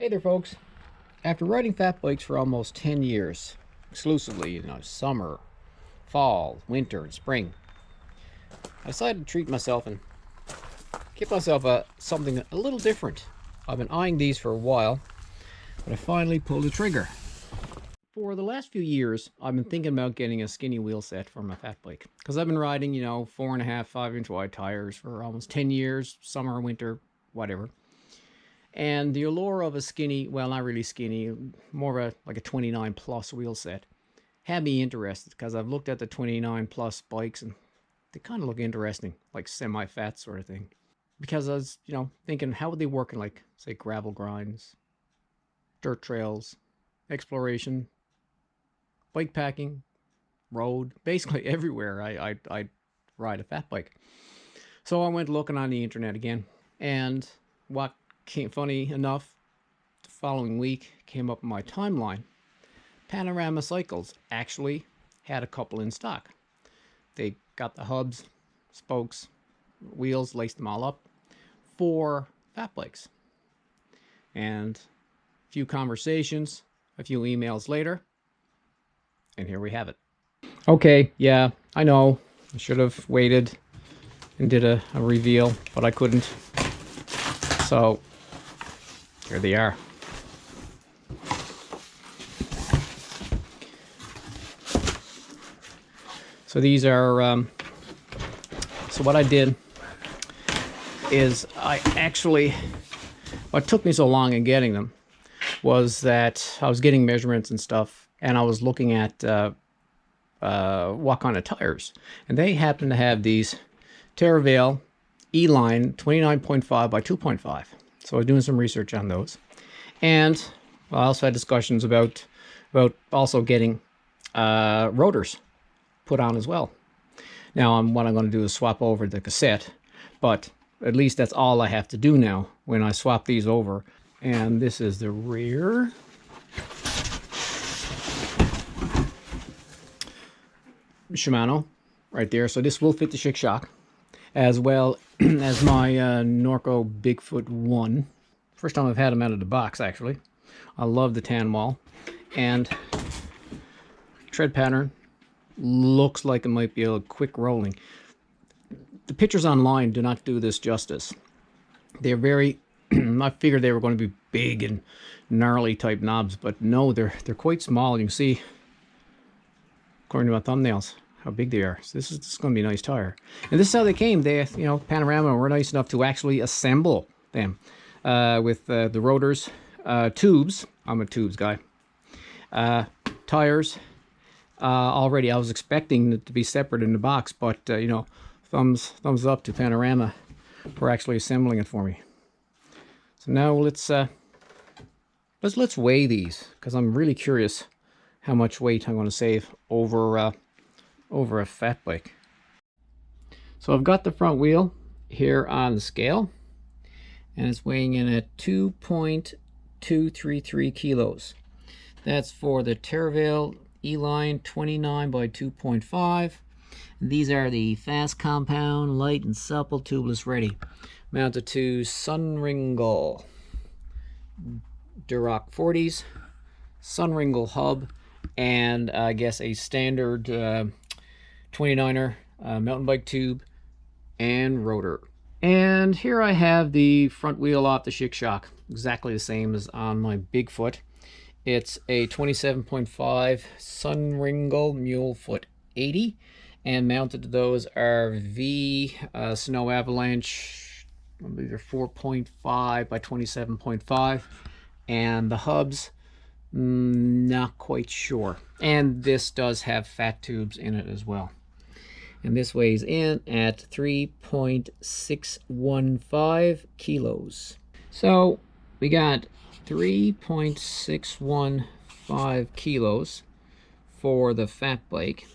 Hey there, folks. After riding fat bikes for almost 10 years, exclusively, summer, fall, winter, and spring, I decided to treat myself and give myself something a little different. I've been eyeing these for a while, but I finally pulled the trigger. For the last few years, I've been thinking about getting a skinny wheel set for my fat bike because I've been riding, 4.5, 5-inch wide tires for almost 10 years, summer, winter, whatever. And the allure of a skinny, well, not really skinny, more of like a 29 plus wheel set had me interested because I've looked at the 29 plus bikes and they kind of look interesting, like semi-fat sort of thing. Because I was, thinking how would they work in, like, say, gravel grinds, dirt trails, exploration, bike packing, road, basically everywhere I ride a fat bike. So I went looking on the internet again, and what funny enough, the following week came up in my timeline. Panorama Cycles actually had a couple in stock. They got the hubs, spokes, wheels, laced them all up for fat bikes. And a few conversations, a few emails later, and here we have it. Okay, yeah, I know. I should have waited and did a reveal, but I couldn't. So here they are. So these are, so what I did is what took me so long in getting them was that I was getting measurements and stuff, and I was looking at what kind of tires. And they happen to have these Terravale E-Line 29.5 by 2.5. So I was doing some research on those. And I also had discussions about also getting rotors put on as well. Now, what I'm going to do is swap over the cassette, but at least that's all I have to do now when I swap these over. And this is the rear. Shimano right there. So this will fit the Chic-Chocs as well as my Norco Bigfoot 1. First time I've had them out of the box, actually. I love the tan wall. And tread pattern looks like it might be a quick rolling. The pictures online do not do this justice. They're very, I figured they were going to be big and gnarly type knobs, but no, they're quite small. You can see, according to my thumbnails, how big they are. So this is going to be a nice tire. And this is how they came. They, Panorama were nice enough to actually assemble them with the rotors, tubes. I'm a tubes guy. Tires. Already I was expecting it to be separate in the box, but thumbs up to Panorama for actually assembling it for me. So now let's weigh these, because I'm really curious how much weight I'm going to save over a fat bike. So I've got the front wheel here on the scale, and it's weighing in at 2.233 kilos. That's for the Terravale E-Line 29 by 2.5. These are the fast compound, light and supple, tubeless ready. Mounted to Sunringle Duroc 40s, Sunringle hub, and I guess a standard 29er mountain bike tube and rotor. And here I have the front wheel off the Chic-Chocs, exactly the same as on my Bigfoot. It's a 27.5 Sunringle Mulefoot 80, and mounted to those are V Snow Avalanche, I believe they're 4.5 by 27.5, and the hubs, not quite sure. And this does have fat tubes in it as well. And this weighs in at 3.615 kilos. So we got 3.615 kilos for the fat bike,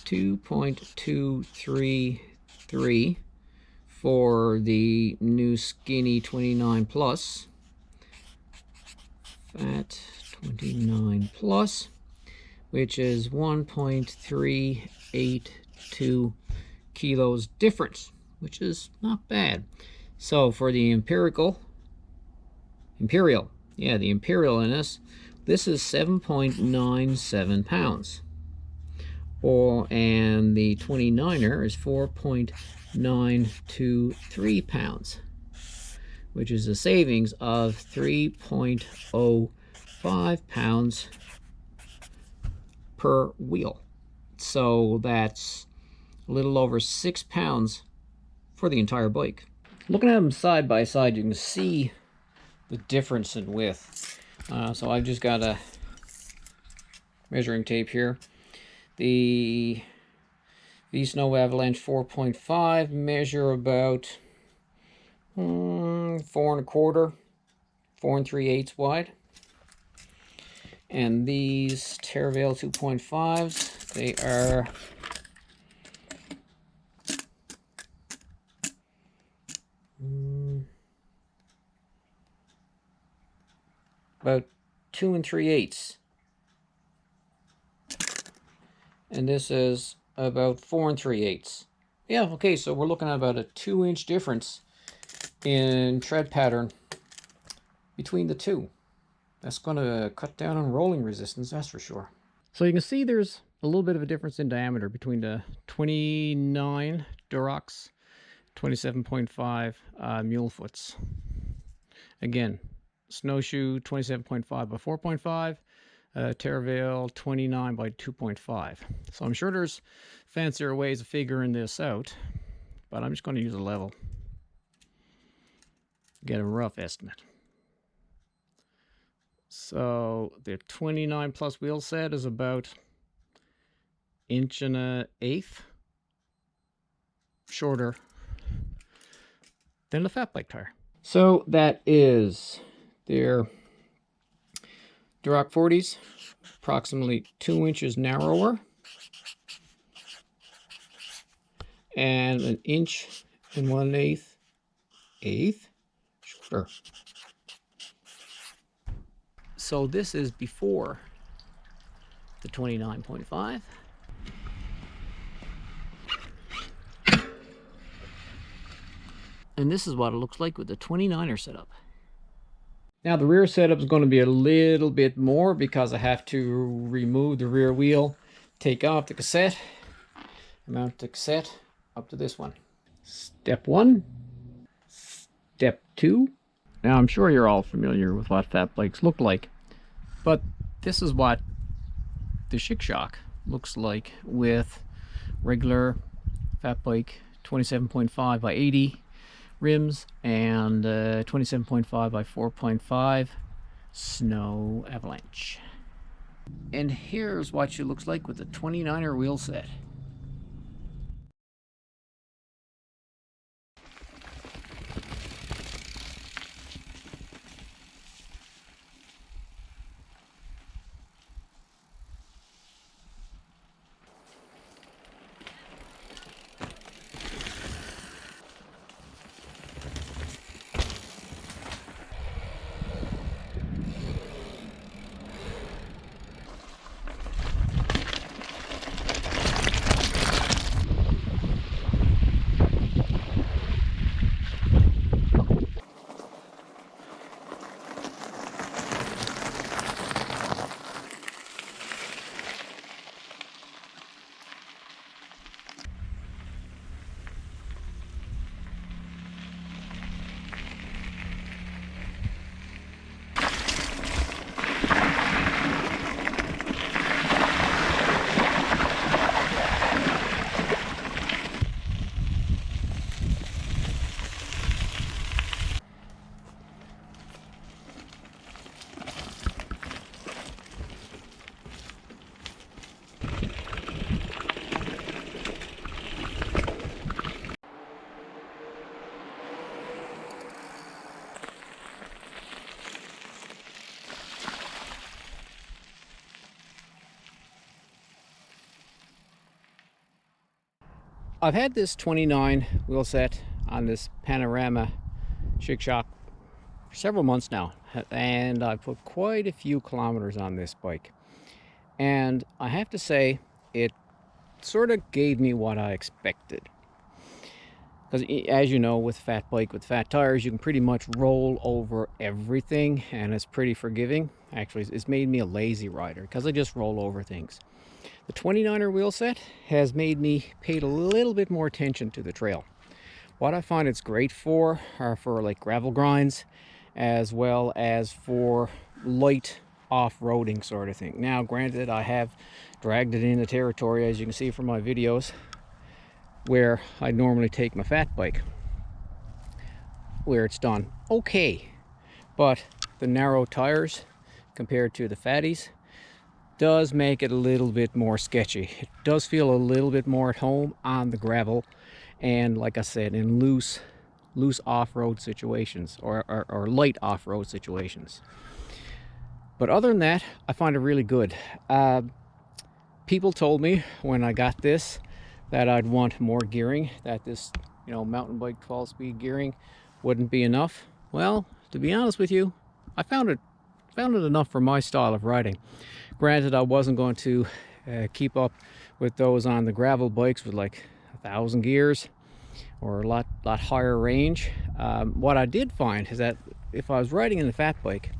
2.233 for the new skinny 29 plus, fat 29 plus, which is 1.382 kilos difference, which is not bad. So for the empirical Imperial. Yeah, the Imperial in this. This is 7.97 pounds. And the 29er is 4.923 pounds, which is a savings of 3.05 pounds per wheel. So that's a little over 6 pounds for the entire bike. Looking at them side by side, you can see the difference in width. So I've just got a measuring tape here. The Snow Avalanche 4.5 measure about 4 1/4, 4 3/8 wide. And these Terravale 2.5s, they are about 2 3/8. And this is about 4 3/8. Yeah, okay, so we're looking at about a 2-inch difference in tread pattern between the two. That's going to cut down on rolling resistance, that's for sure. So you can see there's a little bit of a difference in diameter between the 29 Durox 27.5 mule foots. Again, snowshoe 27.5 by 4.5, Terravale 29 by 2.5. So I'm sure there's fancier ways of figuring this out, but I'm just going to use a level. Get a rough estimate. So the 29 plus wheel set is about 1.1/8 shorter than the Fatbike tire. So that is their Duroc 40s, approximately 2 inches narrower and 1.1/8 shorter. So this is before the 29.5. And this is what it looks like with the 29er setup. Now the rear setup is going to be a little bit more because I have to remove the rear wheel, take off the cassette, mount the cassette up to this one. Step 1. Step 2. Now I'm sure you're all familiar with what Fatbikes look like, but this is what the Chic-Choc looks like with regular Fatbike 27.5 by 80 rims and 27.5 by 4.5 Snow Avalanche. And here's what she looks like with the 29er wheel set. I've had this 29 wheel set on this Panorama Chic-Choc for several months now, and I've put quite a few kilometers on this bike. And I have to say, it sort of gave me what I expected. because as you know, with fat bike with fat tires, you can pretty much roll over everything, and it's pretty forgiving. Actually, it's made me a lazy rider because I just roll over things. The 29er wheel set has made me pay a little bit more attention to the trail. What I find it's great for are for like gravel grinds, as well as for light off-roading sort of thing. Now granted, I have dragged it into territory, as you can see from my videos, where I normally take my fat bike, where it's done okay, but the narrow tires compared to the fatties does make it a little bit more sketchy. It does feel a little bit more at home on the gravel, and like I said, in loose off-road situations, or light off-road situations. But other than that, I find it really good. People told me when I got this that I'd want more gearing, that this, you know, mountain bike 12-speed gearing wouldn't be enough. Well, to be honest with you, I found it enough for my style of riding. Granted, I wasn't going to keep up with those on the gravel bikes with like 1,000 gears or a lot higher range. What I did find is that if I was riding in the fat bike,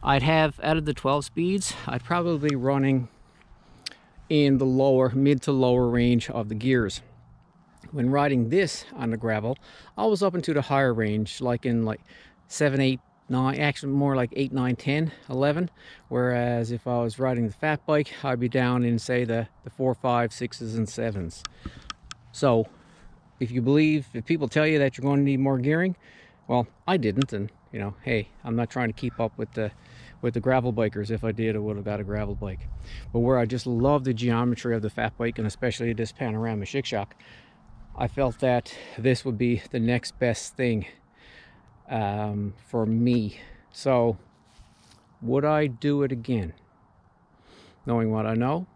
I'd have, out of the 12 speeds, I'd probably be running in the mid to lower range of the gears. When riding this on the gravel, I was up into the higher range, like in like 7, 8, 9, actually more like 8, 9, 10, 11. Whereas if I was riding the fat bike, I'd be down in, say, the 4, 5, 6s, and 7s. So if people tell you that you're going to need more gearing, well, I didn't, and you know, hey, I'm not trying to keep up with the gravel bikers. If I did, I would have got a gravel bike. But where I just love the geometry of the fat bike, and especially this Panorama Chic-Choc, I felt that this would be the next best thing for me. So would I do it again? Knowing what I know,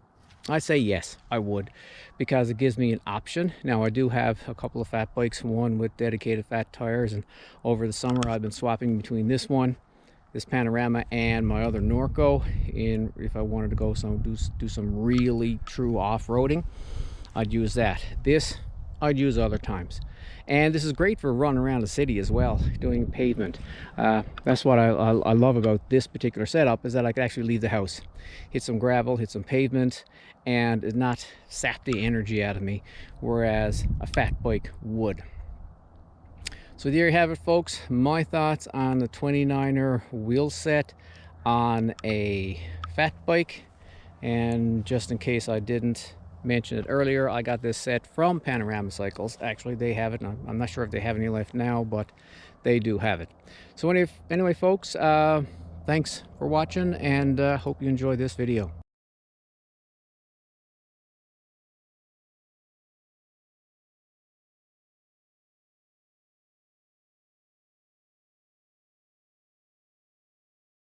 I say yes, I would, because it gives me an option. Now, I do have a couple of fat bikes, one with dedicated fat tires, and over the summer I've been swapping between this Panorama, and my other Norco. If I wanted to go do some really true off-roading, I'd use that. This I'd use other times, and this is great for running around the city as well, doing pavement. That's what I love about this particular setup, is that I could actually leave the house, hit some gravel, hit some pavement, and it not sap the energy out of me, whereas a fat bike would. So there you have it, folks, my thoughts on the 29er wheel set on a fat bike. And just in case I didn't mention it earlier, I got this set from Panorama Cycles. Actually, they have it. I'm not sure if they have any left now, but they do have it. So anyway folks, thanks for watching, and hope you enjoyed this video.